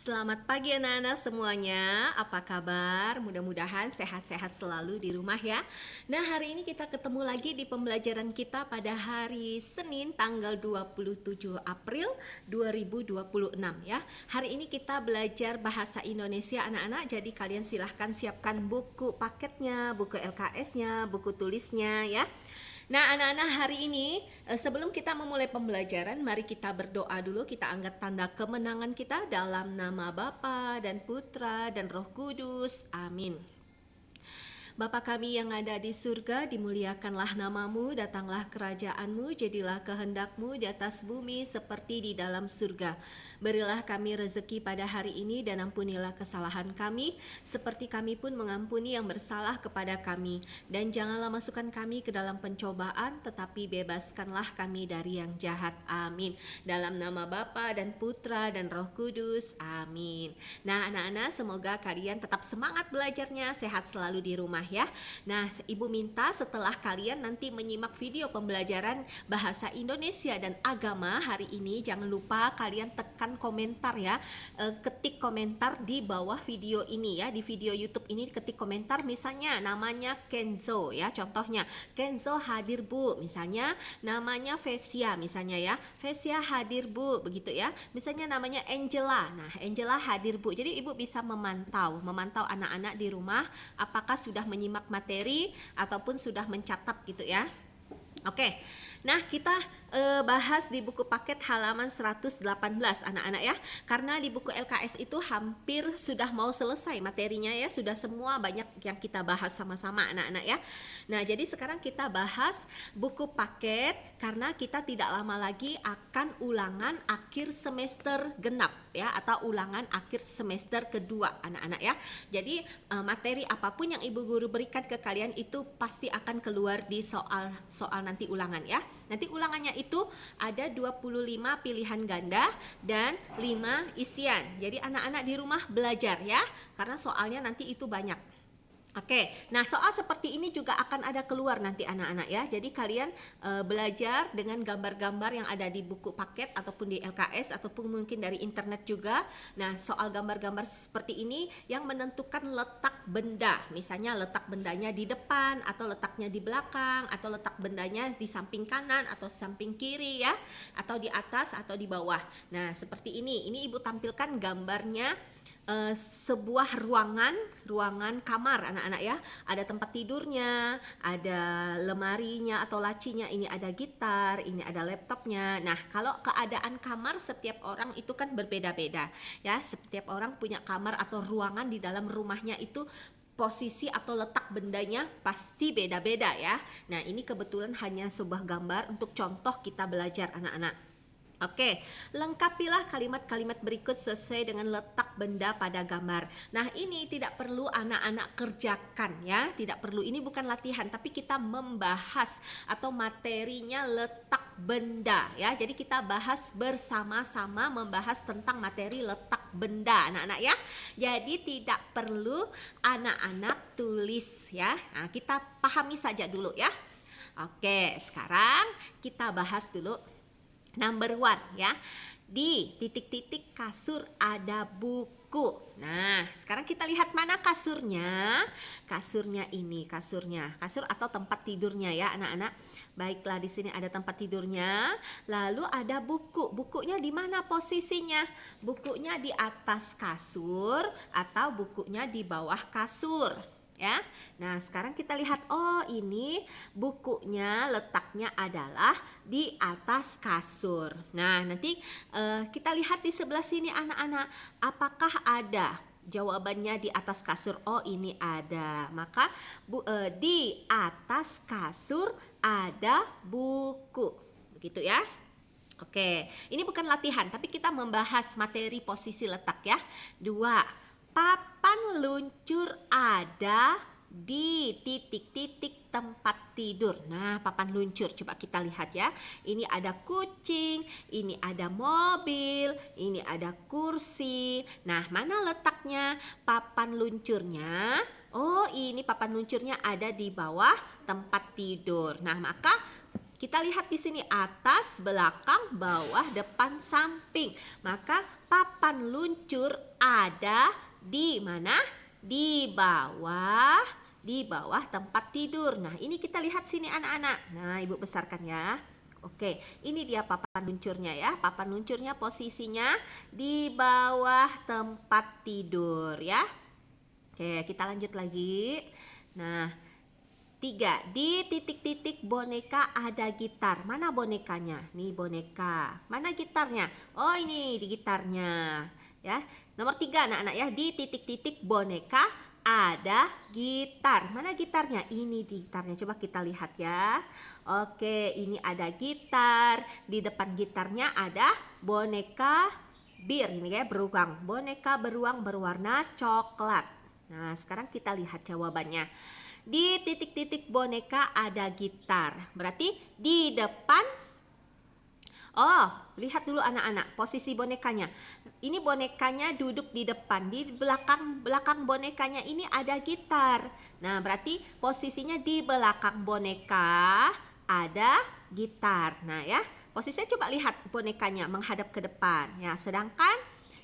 Selamat pagi anak-anak semuanya, apa kabar? Mudah-mudahan sehat-sehat selalu di rumah ya. Nah, hari ini kita ketemu lagi di pembelajaran kita pada hari Senin tanggal 27 April 2026 ya. Hari ini kita belajar bahasa Indonesia anak-anak, jadi kalian silahkan siapkan buku paketnya, buku LKS-nya, buku tulisnya ya. Nah, anak-anak, hari ini sebelum kita memulai pembelajaran, mari kita berdoa dulu. Kita angkat tanda kemenangan kita dalam nama Bapa dan Putra dan Roh Kudus. Amin. Bapa kami yang ada di surga, dimuliakanlah namamu, datanglah kerajaanmu, jadilah kehendakmu di atas bumi seperti di dalam surga. Berilah kami rezeki pada hari ini dan ampunilah kesalahan kami, seperti kami pun mengampuni yang bersalah kepada kami. Dan janganlah masukkan kami ke dalam pencobaan, tetapi bebaskanlah kami dari yang jahat. Amin. Dalam nama Bapa dan Putra dan Roh Kudus. Amin. Nah, anak-anak, semoga kalian tetap semangat belajarnya, sehat selalu di rumah ya. Nah, Ibu minta setelah kalian nanti menyimak video pembelajaran bahasa Indonesia dan agama hari ini, jangan lupa kalian tekan komentar ya. Ketik komentar di bawah video ini ya. Di video YouTube ini ketik komentar, misalnya namanya Kenzo ya. Contohnya, Kenzo hadir Bu. Misalnya namanya Vesia misalnya ya. Vesia hadir Bu, begitu ya. Misalnya namanya Angela. Nah, Angela hadir Bu. Jadi Ibu bisa memantau anak-anak di rumah apakah sudah menyimak materi ataupun sudah mencatat gitu ya. Oke. Nah, kita bahas di buku paket halaman 118 anak-anak ya. Karena di buku LKS itu hampir sudah mau selesai materinya ya. Sudah semua banyak yang kita bahas sama-sama anak-anak ya. Nah, jadi sekarang kita bahas buku paket karena kita tidak lama lagi akan ulangan akhir semester genap ya, atau ulangan akhir semester kedua anak-anak ya. Jadi materi apapun yang Ibu Guru berikan ke kalian itu pasti akan keluar di soal nanti ulangan ya. Nanti ulangannya itu ada 25 pilihan ganda dan 5 isian. Jadi anak-anak di rumah belajar ya, karena soalnya nanti itu banyak. Oke, nah soal seperti ini juga akan ada keluar nanti anak-anak ya. Jadi kalian belajar dengan gambar-gambar yang ada di buku paket ataupun di LKS ataupun mungkin dari internet juga. Nah, soal gambar-gambar seperti ini yang menentukan letak benda. Misalnya letak bendanya di depan atau letaknya di belakang atau letak bendanya di samping kanan atau samping kiri ya, atau di atas atau di bawah. Nah, seperti ini. Ini Ibu tampilkan gambarnya. Sebuah ruangan kamar anak-anak ya. Ada tempat tidurnya, ada lemarinya atau lacinya, ini ada gitar, ini ada laptopnya. Nah, kalau keadaan kamar setiap orang itu kan berbeda-beda ya. Setiap orang punya kamar atau ruangan di dalam rumahnya itu posisi atau letak bendanya pasti beda-beda ya. Nah, ini kebetulan hanya sebuah gambar untuk contoh kita belajar anak-anak. Oke, lengkapilah kalimat-kalimat berikut sesuai dengan letak benda pada gambar. Nah, ini tidak perlu anak-anak kerjakan ya, tidak perlu. Ini bukan latihan, tapi kita membahas atau materinya letak benda ya. Jadi kita bahas bersama-sama membahas tentang materi letak benda anak-anak ya. Jadi tidak perlu anak-anak tulis ya. Nah, kita pahami saja dulu ya. Oke, sekarang kita bahas dulu. Number 1 ya, di titik-titik kasur ada buku. Nah, sekarang kita lihat mana kasurnya. Kasurnya ini, kasur atau tempat tidurnya ya anak-anak. Baiklah, di sini ada tempat tidurnya. Lalu ada buku. Bukunya di mana posisinya? Bukunya di atas kasur atau bukunya di bawah kasur? Ya. Nah, sekarang kita lihat, oh ini bukunya letaknya adalah di atas kasur. Nah, nanti kita lihat di sebelah sini anak-anak, apakah ada? Jawabannya di atas kasur. Oh, ini ada. Maka di atas kasur ada buku. Begitu ya. Oke, ini bukan latihan, tapi kita membahas materi posisi letak ya. 2. Papan luncur ada di titik-titik tempat tidur. Nah, papan luncur coba kita lihat ya. Ini ada kucing, ini ada mobil, ini ada kursi. Nah, mana letaknya papan luncurnya? Oh, ini papan luncurnya ada di bawah tempat tidur. Nah, maka kita lihat di sini atas, belakang, bawah, depan, samping. Maka papan luncur ada di mana? Di bawah tempat tidur. Nah, ini kita lihat sini anak-anak. Nah, Ibu besarkan ya. Oke, ini dia papan luncurnya ya. Papan luncurnya posisinya di bawah tempat tidur ya. Oke, kita lanjut lagi. Nah, 3. Di titik-titik boneka ada gitar. Mana bonekanya? Nih boneka. Mana gitarnya? Oh, ini di gitarnya. Ya. Nomor 3 anak-anak ya. Di titik-titik boneka ada gitar. Mana gitarnya? Ini gitarnya. Coba kita lihat ya. Oke, ini ada gitar. Di depan gitarnya ada boneka bir. Ini kayak beruang. Boneka beruang berwarna coklat. Nah, sekarang kita lihat jawabannya. Di titik-titik boneka ada gitar. Berarti di depan. Oh, lihat dulu anak-anak posisi bonekanya. Ini bonekanya duduk di depan. Di belakang bonekanya ini ada gitar. Nah, berarti posisinya di belakang boneka ada gitar. Nah, ya. Posisinya coba lihat bonekanya menghadap ke depan. Ya, sedangkan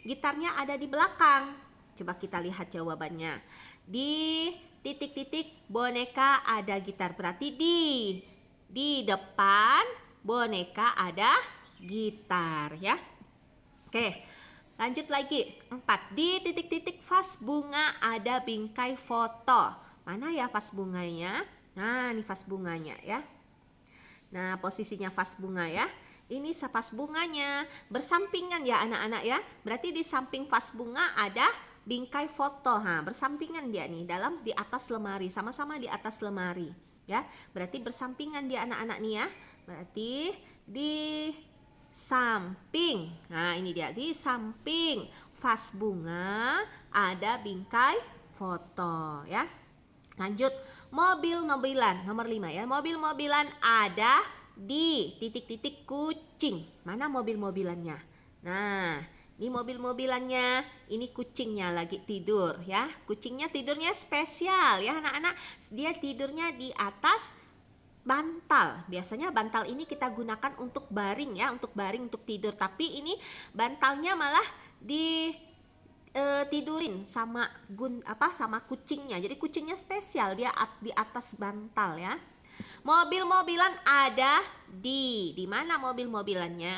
gitarnya ada di belakang. Coba kita lihat jawabannya. Di titik-titik boneka ada gitar. Berarti di depan boneka ada gitar ya. Oke, lanjut lagi. 4. Di titik-titik vas bunga ada bingkai foto. Mana ya vas bunganya? Nah, ini vas bunganya ya. Nah, posisinya vas bunga ya. Ini vas bunganya bersampingan ya anak-anak ya. Berarti di samping vas bunga ada bingkai foto. Bersampingan dia nih di atas lemari, sama-sama di atas lemari ya. Berarti bersampingan dia anak-anak nih ya. Berarti di samping. Nah, ini dia di samping vas bunga ada bingkai foto ya. Lanjut, mobil-mobilan nomor 5 ya. Mobil-mobilan ada di titik-titik kucing. Mana mobil-mobilannya? Nah, ini mobil-mobilannya, ini kucingnya lagi tidur ya. Kucingnya tidurnya spesial ya anak-anak. Dia tidurnya di atas bantal. Biasanya bantal ini kita gunakan untuk baring ya, untuk baring, untuk tidur. Tapi ini bantalnya malah tidurin sama kucingnya. Jadi kucingnya spesial, dia di atas bantal ya. Mobil-mobilan ada di mana mobil-mobilannya?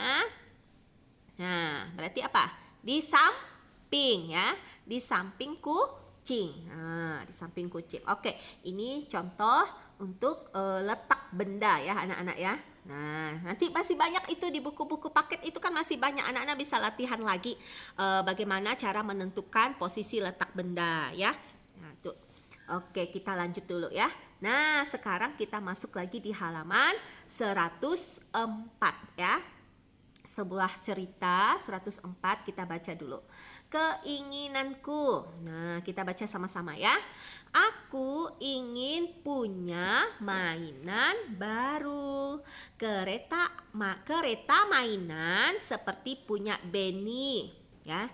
Nah, berarti apa? Di samping ya, di samping kucing. Nah, di samping kucing. Oke, ini contoh untuk letak benda ya anak-anak ya. Nah, nanti masih banyak itu di buku-buku paket itu kan masih banyak, anak-anak bisa latihan lagi bagaimana cara menentukan posisi letak benda ya. Nah, itu. Oke, kita lanjut dulu ya. Nah, sekarang kita masuk lagi di halaman 104 ya. Sebuah cerita 104 kita baca dulu. Keinginanku. Nah, kita baca sama-sama ya. Aku ingin punya mainan baru. Kereta mainan seperti punya Benny ya.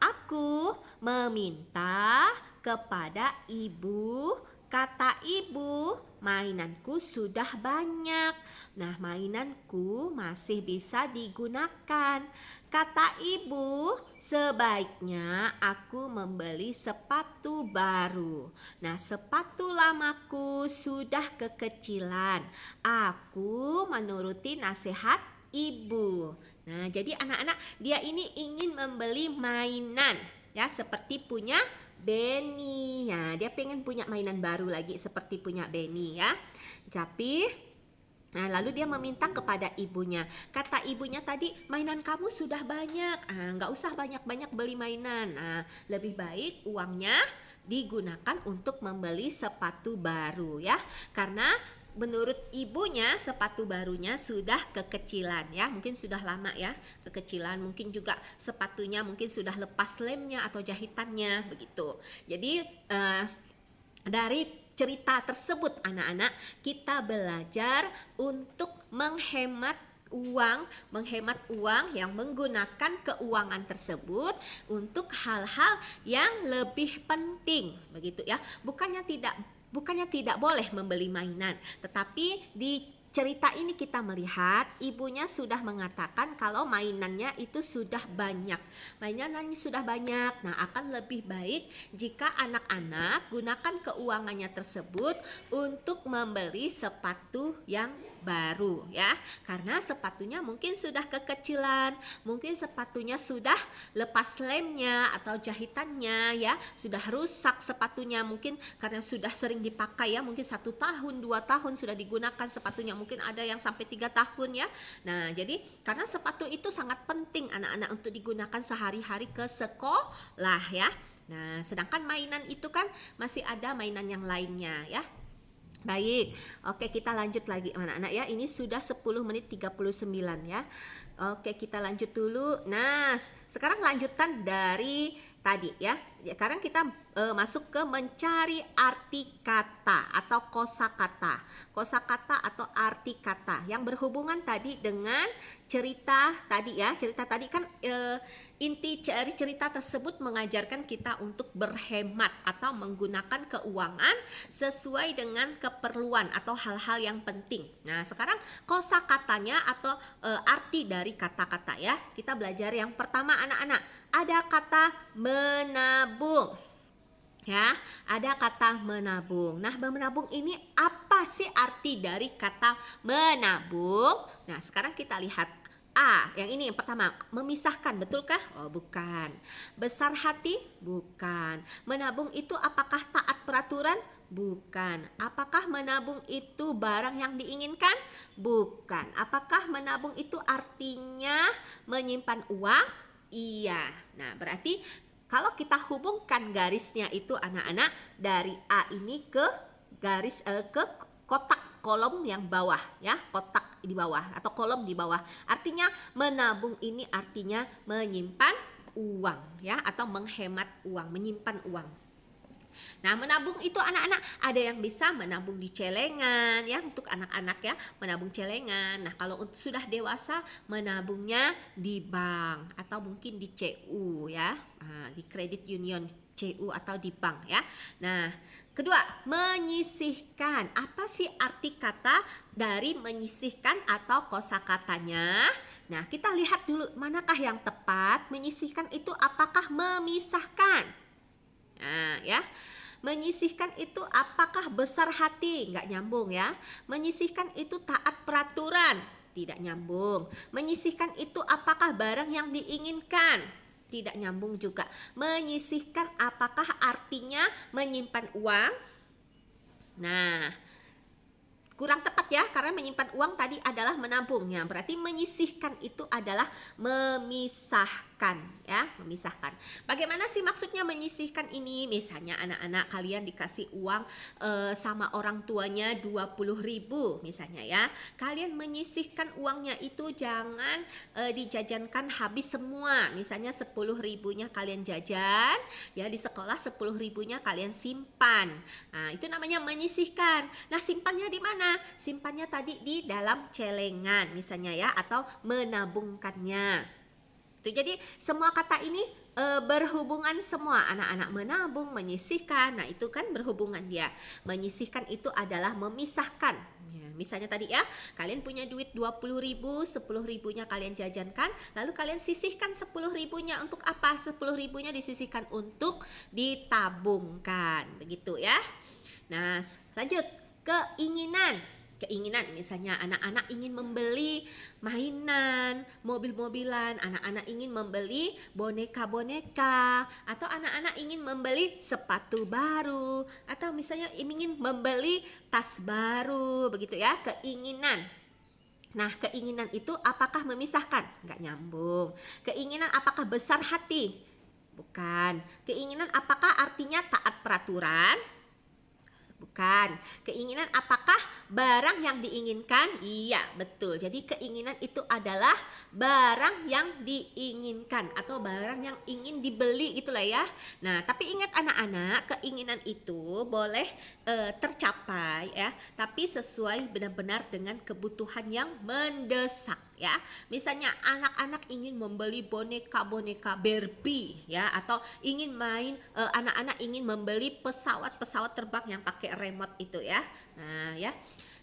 Aku meminta kepada ibu. Kata ibu, mainanku sudah banyak. Nah, mainanku masih bisa digunakan. Kata ibu, sebaiknya aku membeli sepatu baru. Nah, sepatu lamaku sudah kekecilan. Aku menuruti nasihat ibu. Nah, jadi anak-anak, dia ini ingin membeli mainan ya, seperti punya Benny ya, dia pengen punya mainan baru lagi seperti punya Benny ya. Tapi lalu dia meminta kepada ibunya. Kata ibunya tadi, mainan kamu sudah banyak, nggak usah banyak-banyak beli mainan. Lebih baik uangnya digunakan untuk membeli sepatu baru ya. Karena menurut ibunya sepatu barunya sudah kekecilan ya, mungkin sudah lama ya kekecilan, mungkin juga sepatunya mungkin sudah lepas lemnya atau jahitannya begitu. Jadi dari cerita tersebut anak-anak kita belajar untuk menghemat uang yang menggunakan keuangan tersebut untuk hal-hal yang lebih penting begitu ya. Bukannya tidak boleh membeli mainan, tetapi cerita ini kita melihat ibunya sudah mengatakan kalau mainannya itu sudah banyak. Mainannya sudah banyak. Nah, akan lebih baik jika anak-anak gunakan keuangannya tersebut untuk membeli sepatu yang baru ya. Karena sepatunya mungkin sudah kekecilan, mungkin sepatunya sudah lepas lemnya atau jahitannya ya, sudah rusak sepatunya mungkin karena sudah sering dipakai ya, mungkin 1 tahun 2 tahun sudah digunakan sepatunya, mungkin ada yang sampai 3 tahun ya. Nah, jadi karena sepatu itu sangat penting anak-anak untuk digunakan sehari-hari ke sekolah ya. Nah, sedangkan mainan itu kan masih ada mainan yang lainnya ya. Baik, oke kita lanjut lagi anak-anak ya. Ini sudah 10 menit 39 ya. Oke, kita lanjut dulu. Nah, sekarang lanjutan dari tadi ya. Sekarang kita masuk ke mencari arti kata atau kosakata. Kosakata atau arti kata yang berhubungan tadi dengan cerita tadi ya. Cerita tadi kan inti dari cerita tersebut mengajarkan kita untuk berhemat atau menggunakan keuangan sesuai dengan keperluan atau hal-hal yang penting. Nah, sekarang kosakatanya atau arti dari kata-kata ya. Kita belajar yang pertama anak-anak. Ada kata menabung. Ya, ada kata menabung. Nah, menabung ini apa sih arti dari kata menabung? Nah, sekarang kita lihat A, yang ini yang pertama, memisahkan, betulkah? Oh, bukan. Besar hati? Bukan. Menabung itu apakah taat peraturan? Bukan. Apakah menabung itu barang yang diinginkan? Bukan. Apakah menabung itu artinya menyimpan uang? Iya. Nah, berarti kalau kita hubungkan garisnya itu anak-anak dari A ini ke garis ke kotak kolom yang bawah ya, kotak di bawah atau kolom di bawah. Artinya menabung ini artinya menyimpan uang ya, atau menghemat uang, menyimpan uang. Nah, menabung itu anak-anak ada yang bisa menabung di celengan ya, untuk anak-anak ya, menabung celengan. Nah, kalau sudah dewasa menabungnya di bank atau mungkin di CU ya, di credit union CU atau di bank ya. Nah, kedua, menyisihkan. Apa sih arti kata dari menyisihkan atau kosakatanya? Nah, kita lihat dulu manakah yang tepat. Menyisihkan itu apakah memisahkan? Nah, ya. Menyisihkan itu apakah besar hati? Nggak nyambung ya. Menyisihkan itu taat peraturan? Tidak nyambung. Menyisihkan itu apakah barang yang diinginkan? Tidak nyambung juga. Menyisihkan apakah artinya menyimpan uang? Nah, kurang tepat ya, karena menyimpan uang tadi adalah menabungnya. Berarti menyisihkan itu adalah memisahkan ya, memisahkan. Bagaimana sih maksudnya menyisihkan ini? Misalnya anak-anak kalian dikasih uang sama orang tuanya 20.000 misalnya ya. Kalian menyisihkan uangnya itu jangan dijajankan habis semua. Misalnya 10.000-nya kalian jajan ya, di sekolah 10.000-nya kalian simpan. Nah, itu namanya menyisihkan. Nah, simpannya di mana? Simpannya tadi di dalam celengan misalnya ya, atau menabungkannya. Tuh, jadi semua kata ini berhubungan semua anak-anak. Menabung, menyisihkan, nah itu kan berhubungan dia. Menyisihkan itu adalah memisahkan ya, misalnya tadi ya, kalian punya duit 20.000, 10.000-nya kalian jajankan, lalu kalian sisihkan 10.000-nya untuk apa? 10.000-nya disisihkan untuk ditabungkan, begitu ya. Nah, lanjut. Keinginan misalnya anak-anak ingin membeli mainan, mobil-mobilan, anak-anak ingin membeli boneka-boneka, atau anak-anak ingin membeli sepatu baru, atau misalnya ingin membeli tas baru, begitu ya, keinginan. Nah, keinginan itu apakah memisahkan? Nggak nyambung. Keinginan apakah besar hati? Bukan. Keinginan apakah artinya taat peraturan? Bukan. Keinginan apakah barang yang diinginkan? Iya, betul. Jadi keinginan itu adalah barang yang diinginkan atau barang yang ingin dibeli, itulah ya. Nah, tapi ingat anak-anak, keinginan itu boleh tercapai ya, tapi sesuai benar-benar dengan kebutuhan yang mendesak ya. Misalnya anak-anak ingin membeli boneka-boneka Barbie ya, atau ingin main anak-anak ingin membeli pesawat terbang yang pakai remote itu ya. Nah, ya.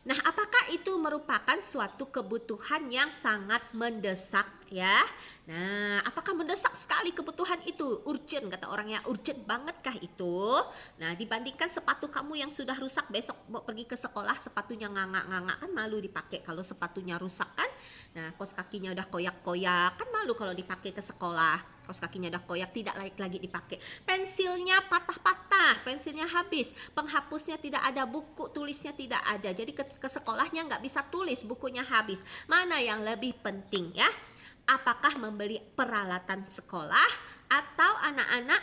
Nah, apakah itu merupakan suatu kebutuhan yang sangat mendesak ya? Nah, apakah mendesak sekali kebutuhan itu? Urgent kata orangnya, urgent bangetkah itu? Nah, dibandingkan sepatu kamu yang sudah rusak besok mau pergi ke sekolah sepatunya nganga-nganga kan malu dipakai kalau sepatunya rusak kan? Nah, kaos kakinya udah koyak-koyak kan malu kalau dipakai ke sekolah. Kaos kakinya udah koyak tidak layak lagi dipakai. Pensilnya patah-patah, pensilnya habis, penghapusnya tidak ada, buku tulisnya tidak ada. Jadi ke sekolahnya nggak bisa tulis, bukunya habis. Mana yang lebih penting ya? Apakah membeli peralatan sekolah atau anak-anak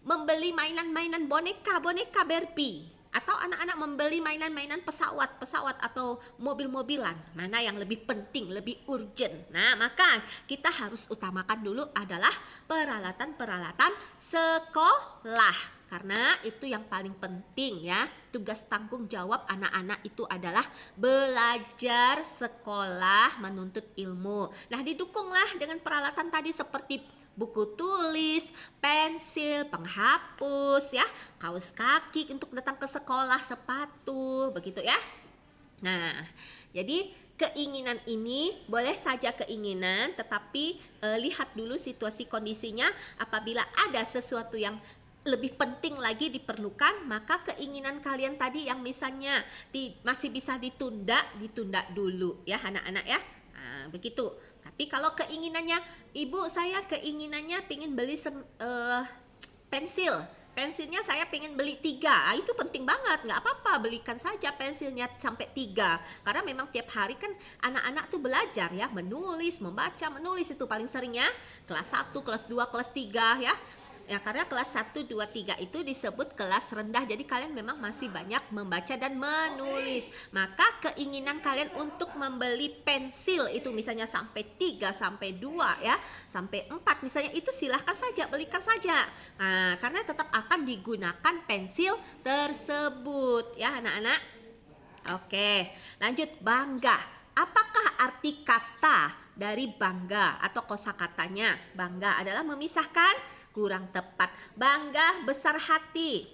membeli mainan-mainan boneka Barbie? Atau anak-anak membeli mainan-mainan pesawat atau mobil-mobilan? Mana yang lebih penting, lebih urgent? Nah, maka kita harus utamakan dulu adalah peralatan-peralatan sekolah. Karena itu yang paling penting ya. Tugas tanggung jawab anak-anak itu adalah belajar sekolah, menuntut ilmu. Nah, didukunglah dengan peralatan tadi seperti buku tulis, pensil, penghapus ya, kaos kaki untuk datang ke sekolah, sepatu, begitu ya. Nah, jadi keinginan ini boleh saja keinginan, tetapi lihat dulu situasi kondisinya. Apabila ada sesuatu yang lebih penting lagi diperlukan, maka keinginan kalian tadi yang misalnya masih bisa ditunda dulu ya anak-anak ya. Nah, begitu. Tapi kalau keinginannya, ibu saya keinginannya pengen beli pensilnya saya pengen beli 3, itu penting banget, nggak apa-apa belikan saja pensilnya sampai 3, karena memang tiap hari kan anak-anak tuh belajar ya, menulis, membaca, menulis itu paling seringnya kelas 1, kelas 2, kelas 3 ya. Ya, karena kelas 1, 2, 3 itu disebut kelas rendah. Jadi kalian memang masih banyak membaca dan menulis. Maka keinginan kalian untuk membeli pensil itu misalnya sampai 3, sampai 2 ya, sampai 4 misalnya, itu silahkan saja, belikan saja. Nah, karena tetap akan digunakan pensil tersebut ya anak-anak. Oke, lanjut, bangga. Apakah arti kata dari bangga atau kosakatanya? Bangga adalah memisahkan, kurang tepat. Bangga besar hati.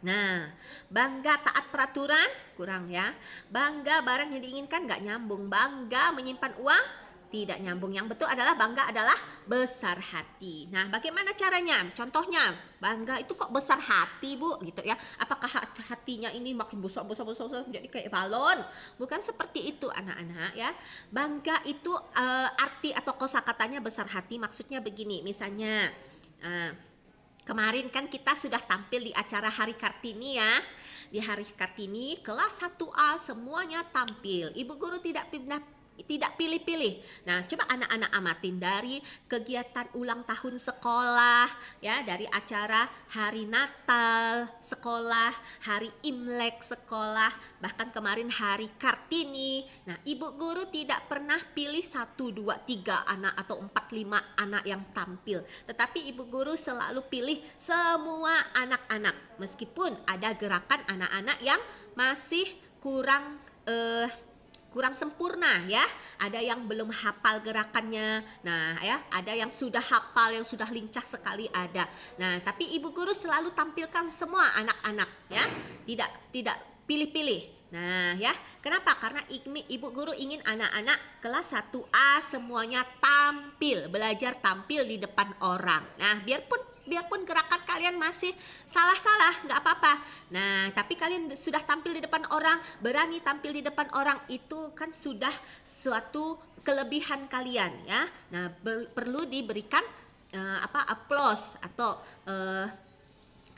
Nah, bangga taat peraturan, kurang ya. Bangga barang yang diinginkan, nggak nyambung. Bangga menyimpan uang, tidak nyambung. Yang betul adalah bangga adalah besar hati. Nah, bagaimana caranya? Contohnya, bangga itu kok besar hati, Bu, gitu ya. Apakah hatinya ini makin besar jadi kayak balon? Bukan seperti itu anak-anak ya. Bangga itu arti atau kosakatanya besar hati, maksudnya begini. Misalnya kemarin kan kita sudah tampil di acara Hari Kartini ya. Di Hari Kartini kelas 1A semuanya tampil. Ibu guru tidak pilih-pilih. Nah, coba anak-anak amatin dari kegiatan ulang tahun sekolah ya, dari acara hari Natal sekolah, hari Imlek sekolah, bahkan kemarin hari Kartini. Nah, ibu guru tidak pernah pilih 1, 2, 3 anak atau 4, 5 anak yang tampil, tetapi ibu guru selalu pilih semua anak-anak, meskipun ada gerakan anak-anak yang masih kurang sempurna ya, ada yang belum hafal gerakannya. Nah ya, ada yang sudah hafal, yang sudah lincah sekali ada. Nah, tapi ibu guru selalu tampilkan semua anak-anak ya, tidak pilih-pilih. Nah ya, kenapa? Karena ibu guru ingin anak-anak kelas 1A semuanya tampil, belajar tampil di depan orang. Nah, biarpun gerakan kalian masih salah-salah, nggak apa-apa. Nah, tapi kalian sudah tampil di depan orang, berani tampil di depan orang, itu kan sudah suatu kelebihan kalian ya. Nah, perlu diberikan applause atau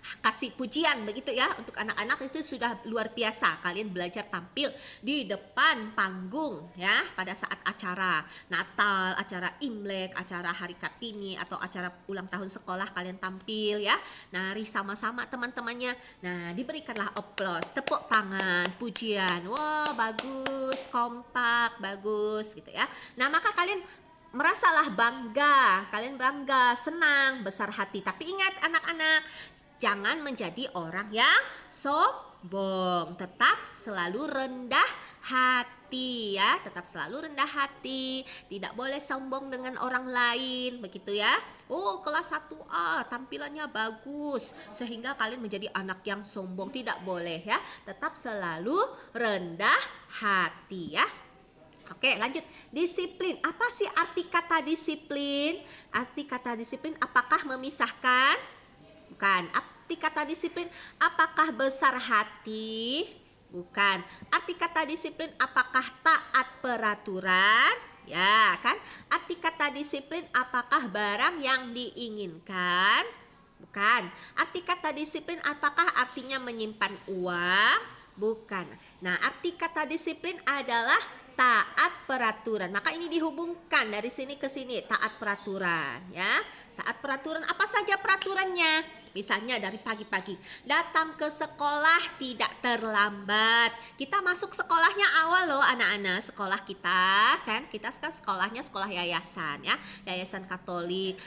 kasih pujian begitu ya. Untuk anak-anak itu sudah luar biasa kalian belajar tampil di depan panggung ya, pada saat acara Natal, acara Imlek, acara Hari Kartini atau acara ulang tahun sekolah kalian tampil ya, nari sama-sama teman-temannya. Nah, diberikanlah applause, tepuk tangan, pujian. Wah, bagus, kompak, bagus gitu ya. Nah, maka kalian merasalah bangga, kalian bangga, senang, besar hati. Tapi ingat anak-anak, jangan menjadi orang yang sombong. Tetap selalu rendah hati ya, tetap selalu rendah hati. Tidak boleh sombong dengan orang lain, begitu ya. Oh, kelas 1A tampilannya bagus sehingga kalian menjadi anak yang sombong. Tidak boleh ya. Tetap selalu rendah hati ya. Oke, lanjut. Disiplin. Apa sih arti kata disiplin? Arti kata disiplin apakah memisahkan? Bukan. Arti kata disiplin apakah besar hati? Bukan. Arti kata disiplin apakah taat peraturan? Ya, kan? Arti kata disiplin apakah barang yang diinginkan? Bukan. Arti kata disiplin apakah artinya menyimpan uang? Bukan. Nah, arti kata disiplin adalah taat peraturan. Maka ini dihubungkan dari sini ke sini, taat peraturan ya. Taat peraturan, apa saja peraturannya? Misalnya dari pagi-pagi datang ke sekolah tidak terlambat. Kita masuk sekolahnya awal loh anak-anak. Sekolah kita kan, kita sekarang sekolahnya sekolah yayasan ya, yayasan Katolik.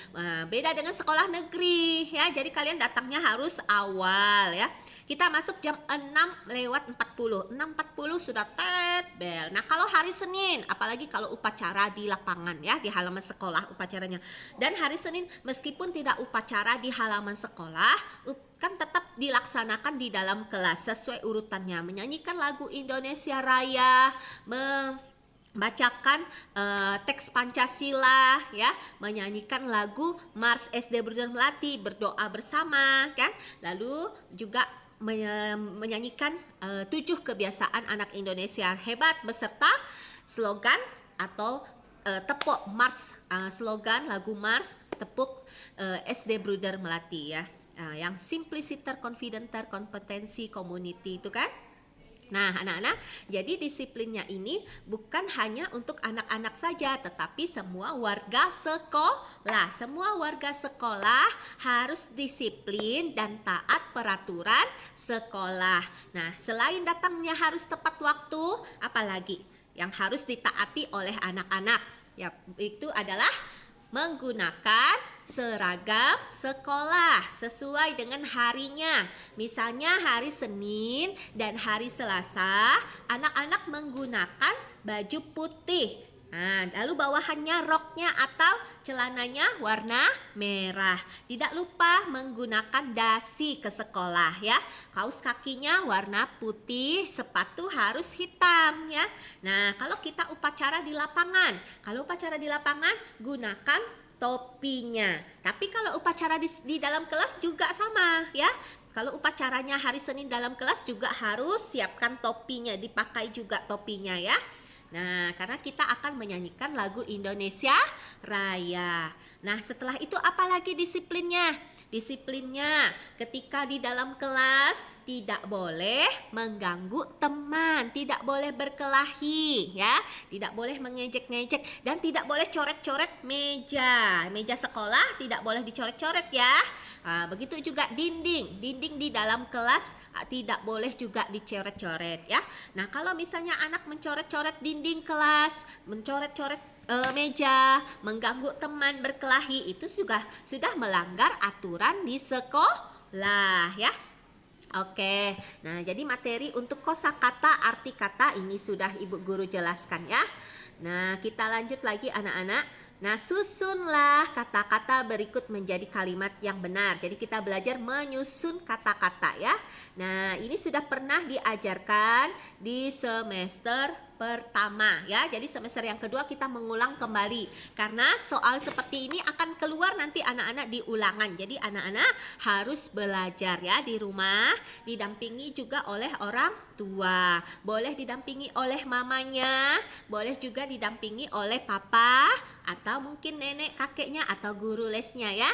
Beda dengan sekolah negeri ya. Jadi kalian datangnya harus awal ya. Kita masuk jam 6:40. 6:40 sudah tet bel. Nah, kalau hari Senin, apalagi kalau upacara di lapangan ya, di halaman sekolah upacaranya. Dan hari Senin meskipun tidak upacara di halaman sekolah, kan tetap dilaksanakan di dalam kelas sesuai urutannya. Menyanyikan lagu Indonesia Raya, membacakan teks Pancasila ya, menyanyikan lagu Mars SD Bruder Melati, berdoa bersama kan, lalu juga menyanyikan 7 kebiasaan anak Indonesia hebat beserta slogan atau tepuk Mars, slogan lagu Mars tepuk SD Bruder Melati ya, yang simpliciter, confidenter, kompetensi, community itu kan. Nah, anak-anak, jadi disiplinnya ini bukan hanya untuk anak-anak saja, tetapi semua warga sekolah. Semua warga sekolah harus disiplin dan taat peraturan sekolah. Nah, selain datangnya harus tepat waktu, apalagi yang harus ditaati oleh anak-anak? Ya, itu adalah menggunakan seragam sekolah sesuai dengan harinya. Misalnya hari Senin dan hari Selasa, anak-anak menggunakan baju putih. Nah, lalu bawahannya roknya atau celananya warna merah. Tidak lupa menggunakan dasi ke sekolah ya. Kaos kakinya warna putih, sepatu harus hitam ya. Nah, kalau kita upacara di lapangan, gunakan topinya. Tapi kalau upacara di dalam kelas juga sama ya. Kalau upacaranya hari Senin dalam kelas juga harus siapkan topinya, dipakai juga topinya ya. Nah, karena kita akan menyanyikan lagu Indonesia Raya. Nah, setelah itu apalagi disiplinnya? Disiplinnya ketika di dalam kelas tidak boleh mengganggu teman, tidak boleh berkelahi ya, tidak boleh mengejek-ngejek dan tidak boleh coret-coret meja. Meja sekolah tidak boleh dicoret-coret ya. Begitu juga dinding di dalam kelas tidak boleh juga dicoret-coret ya. Nah, kalau misalnya anak mencoret-coret dinding kelas, mencoret-coret meja, mengganggu teman, berkelahi, itu sudah melanggar aturan di sekolah ya. Oke, nah jadi materi untuk kosakata, arti kata ini sudah Ibu Guru jelaskan ya. Nah, kita lanjut lagi anak-anak. Nah, susunlah kata-kata berikut menjadi kalimat yang benar. Jadi kita belajar menyusun kata-kata ya. Nah, ini sudah pernah diajarkan di semester pertama ya. Jadi semester yang kedua kita mengulang kembali. Karena soal seperti ini akan keluar nanti anak-anak di ulangan. Jadi anak-anak harus belajar ya di rumah, didampingi juga oleh orang tua. Boleh didampingi oleh mamanya, boleh juga didampingi oleh papa atau mungkin nenek kakeknya atau guru lesnya ya.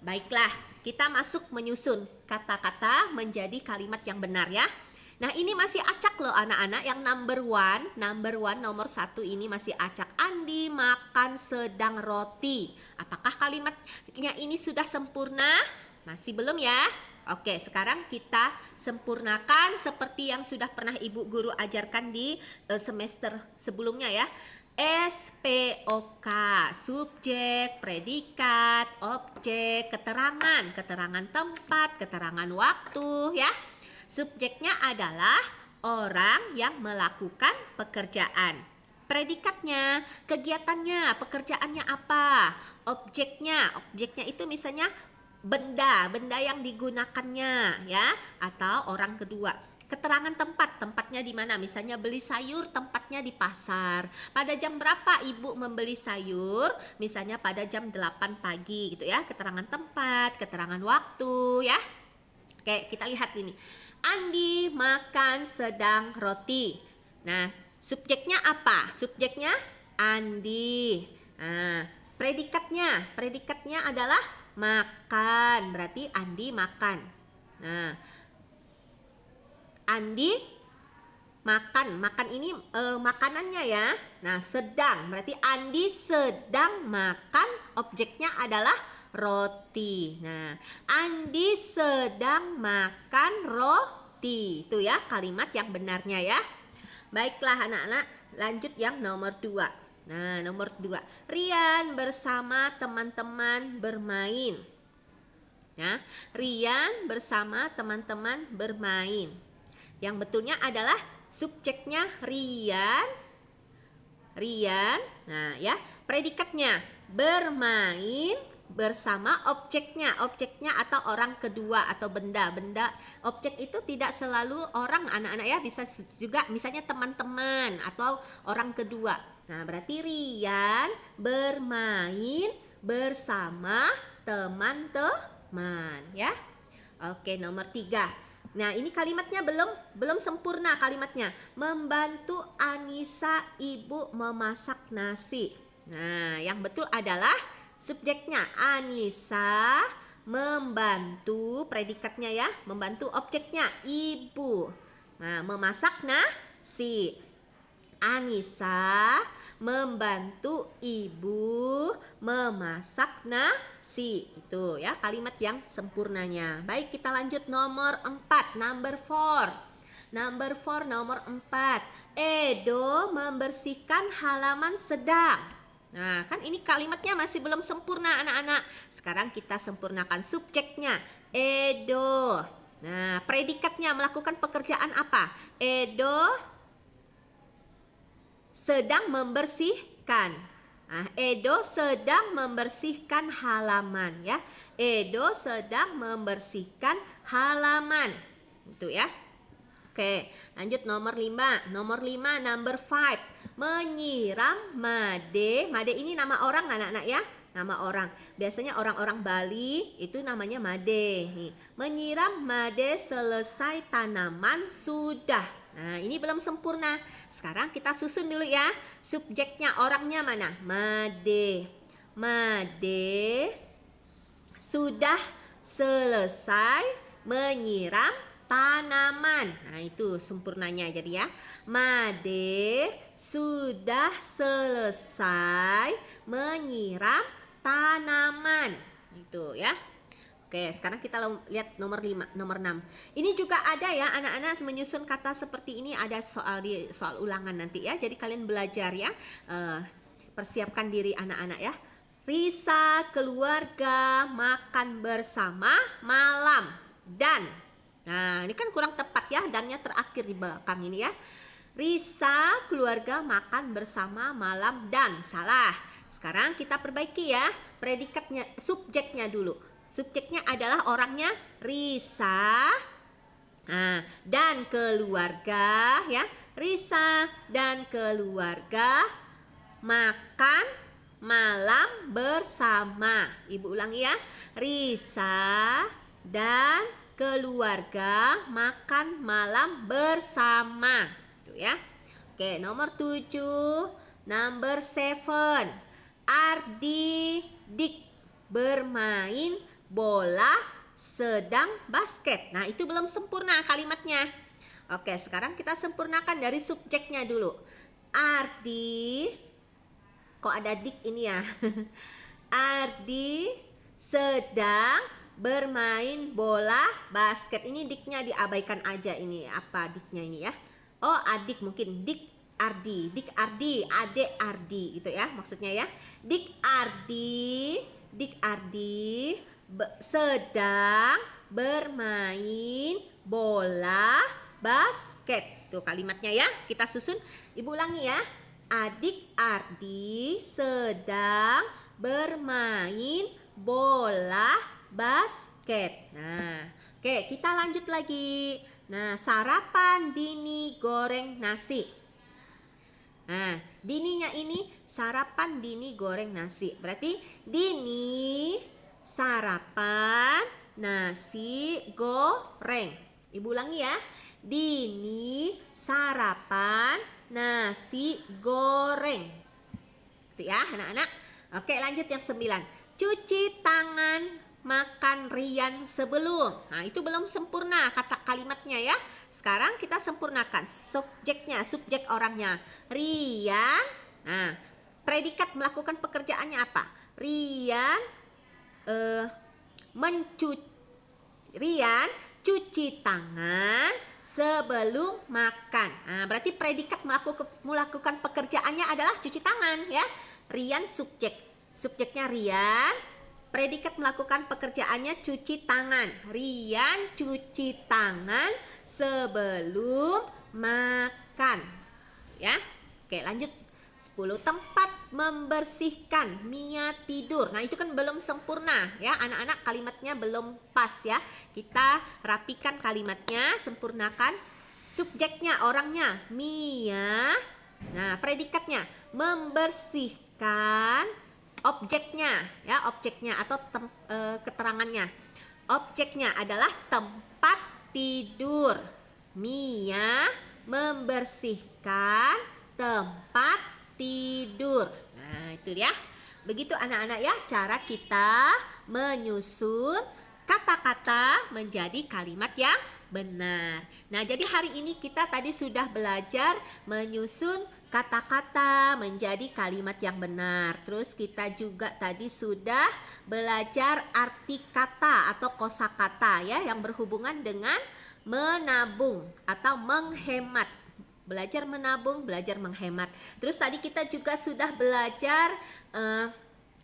Baiklah, kita masuk menyusun kata-kata menjadi kalimat yang benar ya. Nah, ini masih acak loh anak-anak. Yang number one nomor 1 ini masih acak. Andi makan sedang roti. Apakah kalimatnya ini sudah sempurna? Masih belum ya? Oke, sekarang kita sempurnakan seperti yang sudah pernah Ibu Guru ajarkan di semester sebelumnya ya. SPOK, subjek, predikat, objek, keterangan tempat, keterangan waktu ya. Subjeknya adalah orang yang melakukan pekerjaan. Predikatnya, kegiatannya, pekerjaannya apa? Objeknya itu misalnya benda yang digunakannya ya, atau orang kedua. Keterangan tempatnya di mana? Misalnya beli sayur, tempatnya di pasar. Pada jam berapa ibu membeli sayur? Misalnya pada jam 8 pagi gitu ya. Keterangan tempat, keterangan waktu ya. Oke, kita lihat ini. Andi makan sedang roti. Nah, subjeknya apa? Subjeknya Andi. Nah, predikatnya adalah makan. Berarti Andi makan. Nah, Andi makan ini makanannya ya. Nah, sedang berarti Andi sedang makan, objeknya adalah roti. Nah, Andi sedang makan roti. Itu ya kalimat yang benarnya ya. Baiklah anak-anak, lanjut yang nomor 2. Nah, nomor 2. Rian bersama teman-teman bermain. Nah, Rian bersama teman-teman bermain. Yang betulnya adalah subjeknya Rian. Nah ya, predikatnya bermain bersama objeknya atau orang kedua atau benda. Objek itu tidak selalu orang anak-anak ya, bisa juga misalnya teman-teman atau orang kedua. Nah, berarti Rian bermain bersama teman-teman ya. Oke, nomor 3. Nah, ini kalimatnya belum sempurna kalimatnya. Membantu Anissa ibu memasak nasi. Nah, yang betul adalah subjeknya Anissa membantu, predikatnya ya, membantu, objeknya ibu. Nah, memasak nasi. Anissa membantu ibu memasak nasi. Itu ya kalimat yang sempurnanya. Baik, kita lanjut nomor 4, number 4. Nomor 4. Edo membersihkan halaman sedang. Nah, kan ini kalimatnya masih belum sempurna anak-anak. Sekarang kita sempurnakan subjeknya Edo. Nah, predikatnya melakukan pekerjaan apa? Edo sedang membersihkan. Nah, Edo sedang membersihkan halaman ya. Edo sedang membersihkan halaman. Itu ya. Oke, lanjut nomor 5. Nomor 5, number 5. Menyiram Made. Made ini nama orang anak-anak ya. Nama orang. Biasanya orang-orang Bali itu namanya Made. Nih, menyiram Made selesai tanaman sudah. Nah, ini belum sempurna. Sekarang kita susun dulu ya. Subjeknya orangnya mana? Made. Made sudah selesai menyiram tanaman. Nah, itu sempurnanya jadi ya. Made sudah selesai menyiram tanaman. Itu ya. Oke, sekarang kita lihat nomor 5, nomor 6. Ini juga ada ya anak-anak menyusun kata seperti ini, ada soal ulangan nanti ya. Jadi kalian belajar ya. Persiapkan diri anak-anak ya. Risa keluarga makan bersama malam dan. Nah, ini kan kurang tepat ya, dannya terakhir di belakang ini ya. Risa keluarga makan bersama malam dan. Salah. Sekarang kita perbaiki ya. Predikatnya, subjeknya dulu. Subjeknya adalah orangnya Risa. Nah, dan keluarga ya. Risa dan keluarga makan malam bersama. Ibu ulangi ya. Risa dan keluarga makan malam bersama. Itu ya. Oke, nomor 7, number 7. Ardi Dik bermain bola sedang basket. Nah, itu belum sempurna kalimatnya. Oke, sekarang kita sempurnakan dari subjeknya dulu. Ardi, kok ada dik ini ya? Ardi sedang bermain bola basket. Ini diknya diabaikan aja ini. Apa diknya ini ya? Oh, adik mungkin. Dik Ardi, adik Ardi gitu ya maksudnya ya. Dik Ardi Dik Ardi sedang bermain bola basket. Tuh kalimatnya ya, kita susun. Ibu ulangi ya. Adik Ardi sedang bermain bola basket. Nah, oke, kita lanjut lagi. Nah, sarapan Dini goreng nasi. Nah, Dininya ini sarapan Dini goreng nasi. Berarti Dini sarapan nasi goreng. Ibu ulangi ya. Dini sarapan nasi goreng. Itu ya anak-anak. Oke, lanjut yang 9. Cuci tangan makan rian sebelum. Nah, itu belum sempurna kata kalimatnya ya. Sekarang kita sempurnakan subjeknya, subjek orangnya. Rian. Nah, predikat melakukan pekerjaannya apa? Rian Rian cuci tangan sebelum makan. Nah, berarti predikat melakukan pekerjaannya adalah cuci tangan ya. Rian subjek. Subjeknya Rian. Predikat melakukan pekerjaannya cuci tangan. Rian cuci tangan sebelum makan. Ya. Oke, lanjut. 10. Tempat membersihkan Mia tidur. Nah, itu kan belum sempurna ya anak-anak, kalimatnya belum pas ya. Kita rapikan kalimatnya, sempurnakan subjeknya, orangnya Mia. Nah, predikatnya membersihkan, objeknya ya, objeknya atau keterangannya. Objeknya adalah tempat tidur. Mia membersihkan tempat tidur. Nah, itu ya. Begitu anak-anak ya cara kita menyusun kata-kata menjadi kalimat yang benar. Nah, jadi hari ini kita tadi sudah belajar menyusun kata-kata menjadi kalimat yang benar. Terus kita juga tadi sudah belajar arti kata atau kosakata ya yang berhubungan dengan menabung atau menghemat. Belajar menabung, belajar menghemat. Terus tadi kita juga sudah belajar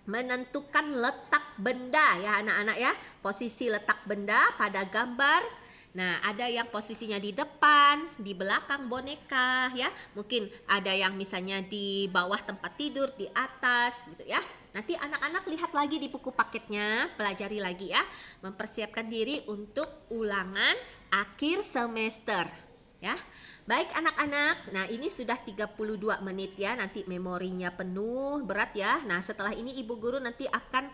menentukan letak benda ya anak-anak ya. Posisi letak benda pada gambar. Nah, ada yang posisinya di depan, di belakang boneka ya. Mungkin ada yang misalnya di bawah tempat tidur, di atas gitu ya. Nanti anak-anak lihat lagi di buku paketnya, pelajari lagi ya. Mempersiapkan diri untuk ulangan akhir semester ya. Baik anak-anak, nah ini sudah 32 menit ya, nanti memorinya penuh, berat ya. Nah setelah ini ibu guru nanti akan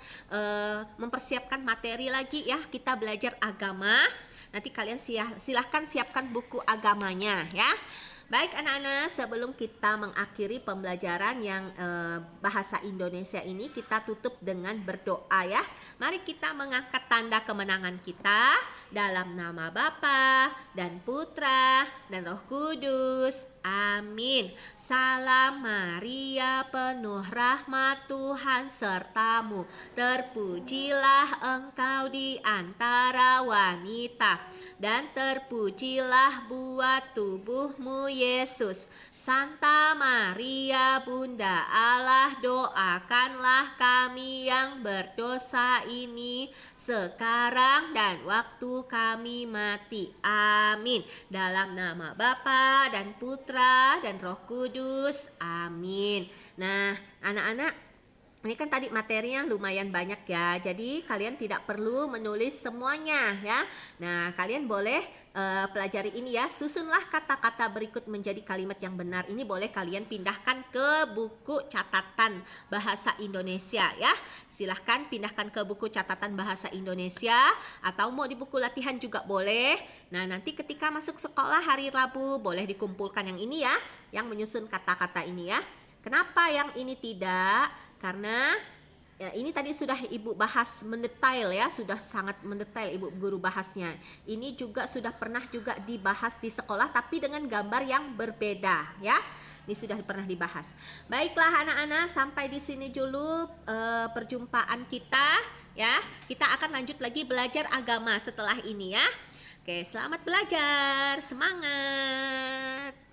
mempersiapkan materi lagi ya, kita belajar agama. Nanti kalian silahkan siapkan buku agamanya ya. Baik anak-anak, sebelum kita mengakhiri pembelajaran yang bahasa Indonesia ini, kita tutup dengan berdoa ya. Mari kita mengangkat tanda kemenangan kita dalam nama Bapa dan Putra dan Roh Kudus. Amin. Salam Maria, penuh rahmat Tuhan sertamu. Terpujilah engkau di antara wanita, dan terpujilah buah tubuhmu Yesus. Santa Maria Bunda Allah, doakanlah kami yang berdosa ini sekarang dan waktu kami mati. Amin. Dalam nama Bapa dan Putra dan Roh Kudus. Amin. Nah, anak-anak, ini kan tadi materinya lumayan banyak ya, jadi kalian tidak perlu menulis semuanya ya. Nah, kalian boleh pelajari ini ya, susunlah kata-kata berikut menjadi kalimat yang benar. Ini boleh kalian pindahkan ke buku catatan bahasa Indonesia ya. Silahkan pindahkan ke buku catatan bahasa Indonesia, atau mau di buku latihan juga boleh. Nah, nanti ketika masuk sekolah hari Rabu boleh dikumpulkan yang ini ya, yang menyusun kata-kata ini ya. Kenapa yang ini tidak? Karena ya, ini tadi sudah ibu bahas mendetail ya, sudah sangat mendetail ibu guru bahasnya. Ini juga sudah pernah juga dibahas di sekolah, tapi dengan gambar yang berbeda ya. Ini sudah pernah dibahas. Baiklah anak-anak, sampai di sini dulu perjumpaan kita ya. Kita akan lanjut lagi belajar agama setelah ini ya. Oke, selamat belajar, semangat.